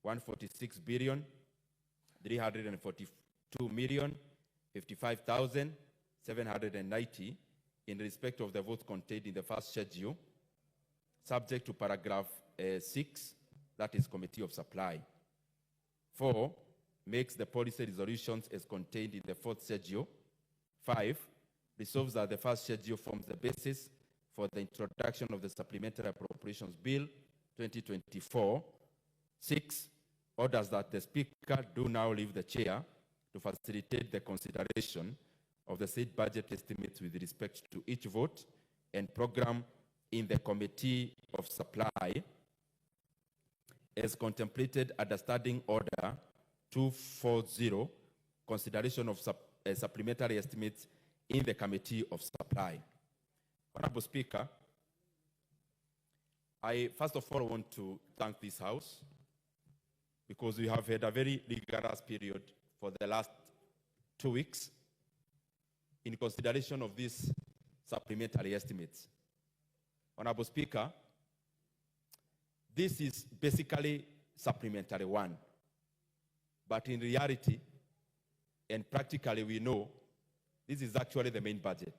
146 billion 342 million 55,790 in respect of the votes contained in the first schedule, subject to paragraph 6, that is Committee of Supply. 4, makes the policy resolutions as contained in the fourth schedule. 5, resolves that the first schedule forms the basis for the introduction of the Supplementary Appropriations Bill 2024. 6, orders that the Speaker do now leave the chair to facilitate the consideration of the said budget estimates with respect to each vote and program in the Committee of Supply as contemplated under Standing Order 240, consideration of supplementary estimates in the Committee of Supply. Honorable Speaker, I first of all want to thank this House because we have had a very rigorous period for the last 2 weeks in consideration of these supplementary estimates. Honorable Speaker, this is basically supplementary one, but in reality and practically we know this is actually the main budget.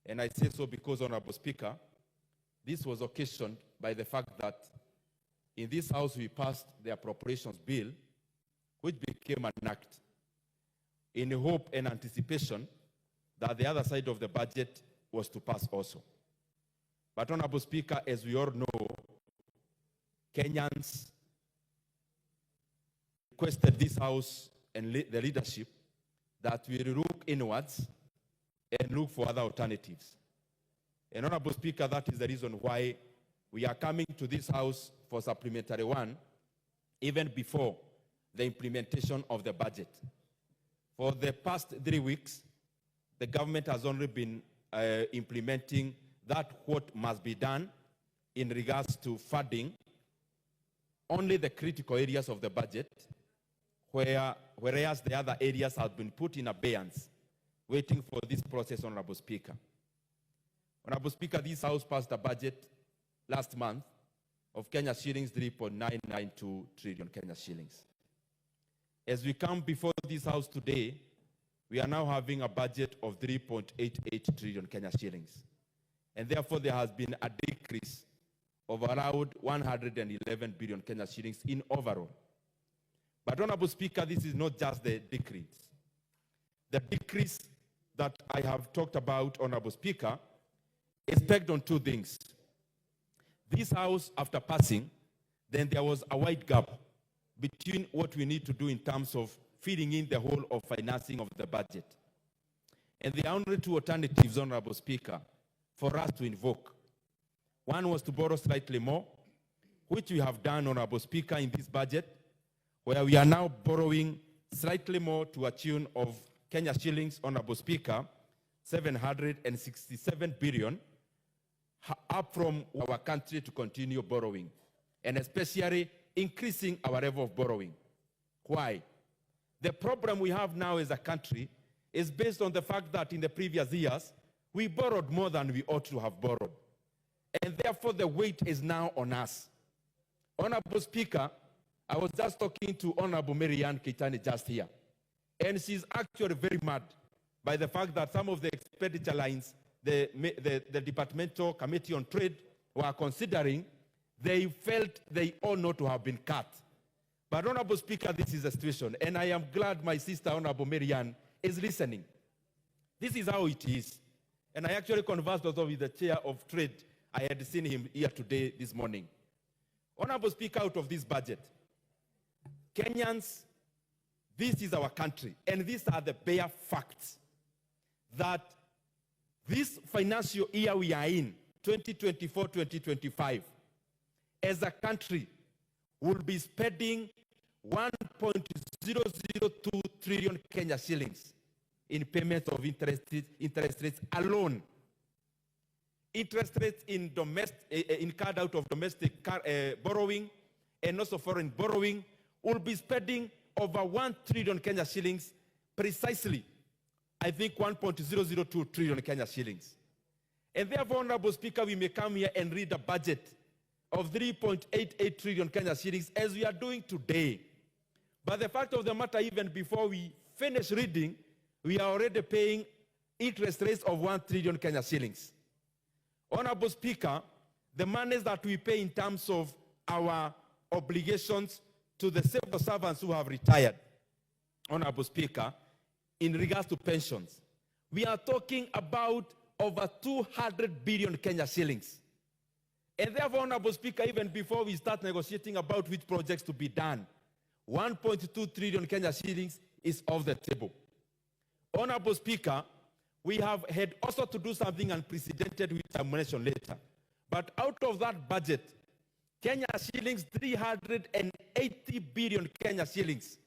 And I say so because, Honorable Speaker, this was occasioned by the fact that in this House we passed the appropriations bill, which became an act in hope and anticipation that the other side of the budget was to pass also. But, Honorable Speaker, as we all know, Kenyans requested this House and the leadership that we look inwards and look for other alternatives. And, Honorable Speaker, that is the reason why we are coming to this House for supplementary one, even before the implementation of the budget. For the past 3 weeks, the government has only been implementing that what must be done in regards to funding only the critical areas of the budget, whereas the other areas have been put in abeyance, waiting for this process, Honorable Speaker. Honorable Speaker, this House passed a budget last month of Kenya shillings 3.992 trillion Kenya shillings. As we come before this House today, we are now having a budget of 3.88 trillion Kenya shillings. And therefore, there has been a decrease of around 111 billion Kenya shillings in overall. But, Honorable Speaker, this is not just the decrease. The decrease that I have talked about, Honorable Speaker, is pegged on 2 things. This House, after passing, then there was a wide gap between what we need to do in terms of filling in the whole of financing of the budget. And there are only 2 alternatives, Honorable Speaker, for us to invoke. One was to borrow slightly more, which we have done, Honorable Speaker, in this budget, where we are now borrowing slightly more to a tune of Kenya shillings, Honorable Speaker, 767 billion, up from our country to continue borrowing, and especially increasing our level of borrowing. Why? The problem we have now as a country is based on the fact that in the previous years, we borrowed more than we ought to have borrowed. And therefore, the weight is now on us. Honorable Speaker, I was just talking to Honorable Marianne Keitani just here, and she's actually very mad by the fact that some of the expenditure lines the Departmental Committee on Trade were considering, they felt they ought not to have been cut. But, Honorable Speaker, this is the situation, and I am glad my sister, Honorable Marianne, is listening. This is how it is. And I actually conversed also with the chair of trade. I had seen him here today, this morning. Honorable Speaker, out of this budget, Kenyans, this is our country, and these are the bare facts that this financial year we are in, 2024-2025, as a country, will be spending 1.002 trillion Kenya shillings in payment of interest rates alone. Interest rates in incurred out of domestic borrowing and also foreign borrowing will be spending over 1 trillion Kenya shillings precisely. I think 1.002 trillion Kenya shillings. And therefore, Honorable Speaker, we may come here and read a budget of 3.88 trillion Kenya shillings as we are doing today. But the fact of the matter, even before we finish reading, we are already paying interest rates of 1 trillion Kenya shillings. Honorable Speaker, the monies that we pay in terms of our obligations to the civil servants who have retired, Honorable Speaker, in regards to pensions, we are talking about over 200 billion Kenya shillings. And therefore, Honorable Speaker, even before we start negotiating about which projects to be done, 1.2 trillion Kenya shillings is off the table. Honorable Speaker, we have had also to do something unprecedented, which I'll mention later. But out of that budget, Kenya shillings, 380 billion Kenya shillings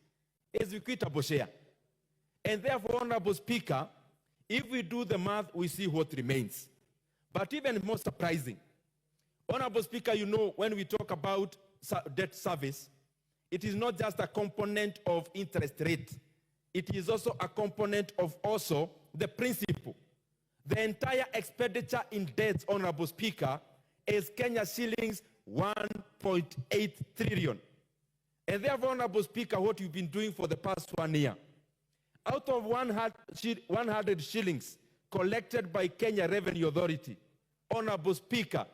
is equitable share. And therefore, Honorable Speaker, if we do the math, we see what remains. But even more surprising, Honorable Speaker, you know, when we talk about debt service, it is not just a component of interest rate. It is also a component of also the principal. The entire expenditure in debts, Honorable Speaker, is Kenya shillings 1.8 trillion. And therefore, Honorable Speaker, what you've been doing for the past 1 year, out of 100 shillings collected by Kenya Revenue Authority, Honorable Speaker,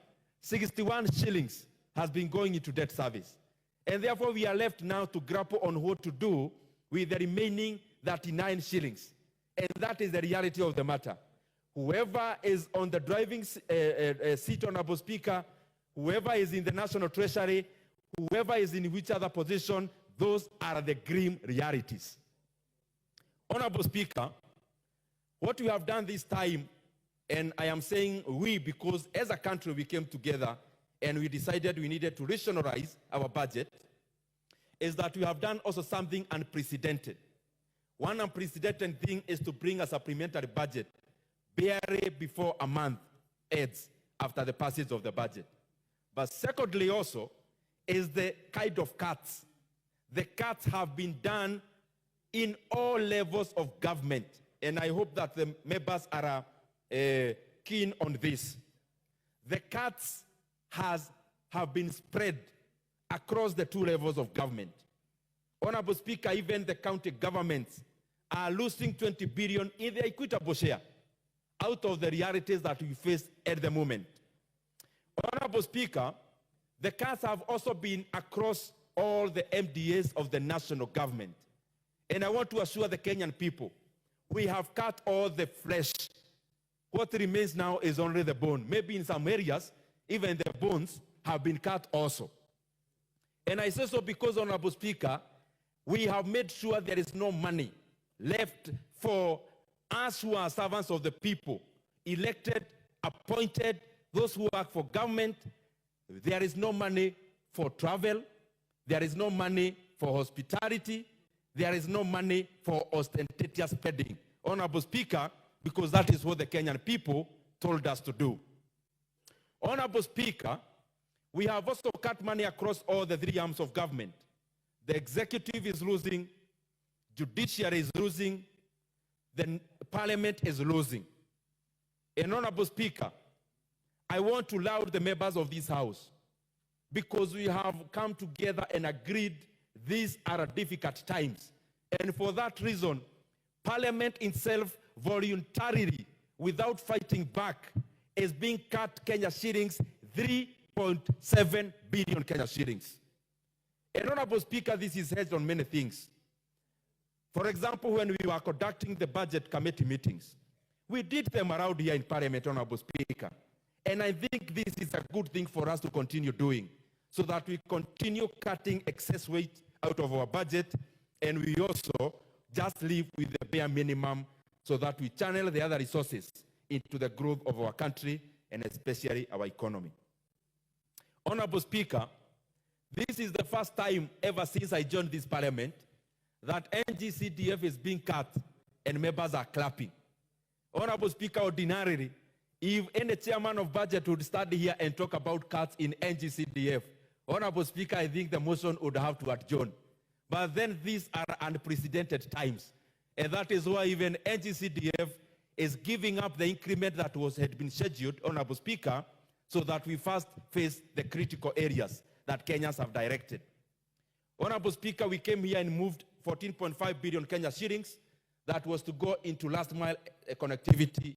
61 shillings has been going into debt service. And therefore, we are left now to grapple on what to do with the remaining 39 shillings. And that is the reality of the matter. Whoever is on the driving seat, Honorable Speaker, whoever is in the National Treasury, whoever is in which other position, those are the grim realities. Honorable Speaker, what we have done this time, and I am saying we because as a country we came together and we decided we needed to rationalize our budget, is that we have done also something unprecedented. One unprecedented thing is to bring a supplementary budget barely before a month ends after the passage of the budget. But secondly also is the kind of cuts. The cuts have been done in all levels of government, and I hope that the members are keen on this. The cuts have been spread across the two levels of government. Honorable Speaker, even the county governments are losing 20 billion in their equitable share out of the realities that we face at the moment. Honorable Speaker, the cuts have also been across all the MDAs of the national government. And I want to assure the Kenyan people, we have cut all the flesh. What remains now is only the bone. Maybe in some areas, even the bones have been cut also. And I say so because, Honorable Speaker, we have made sure there is no money left for us who are servants of the people, elected, appointed, those who work for government. There is no money for travel. There is no money for hospitality. There is no money for ostentatious spending. Honorable Speaker, because that is what the Kenyan people told us to do. Honorable Speaker, we have also cut money across all the three arms of government. The executive is losing, judiciary is losing, the parliament is losing. And Honorable Speaker, I want to laud the members of this House because we have come together and agreed these are difficult times. And for that reason, Parliament itself voluntarily, without fighting back, is being cut Kenya shillings 3.7 billion Kenya shillings. And Honorable Speaker, this is hedged on many things. For example, when we were conducting the budget committee meetings, we did them around here in Parliament, Honorable Speaker. And I think this is a good thing for us to continue doing so that we continue cutting excess weight out of our budget and we also just live with the bare minimum so that we channel the other resources into the growth of our country and especially our economy. Honorable Speaker, this is the first time ever since I joined this Parliament that NGCDF is being cut and members are clapping. Honorable Speaker, ordinarily, if any chairman of budget would stand here and talk about cuts in NGCDF, Honorable Speaker, I think the motion would have to adjourn. But then these are unprecedented times. And that is why even NGCDF is giving up the increment that had been scheduled, Honorable Speaker, so that we first face the critical areas that Kenyans have directed. Honorable Speaker, we came here and moved 14.5 billion Kenya shillings that was to go into last mile connectivity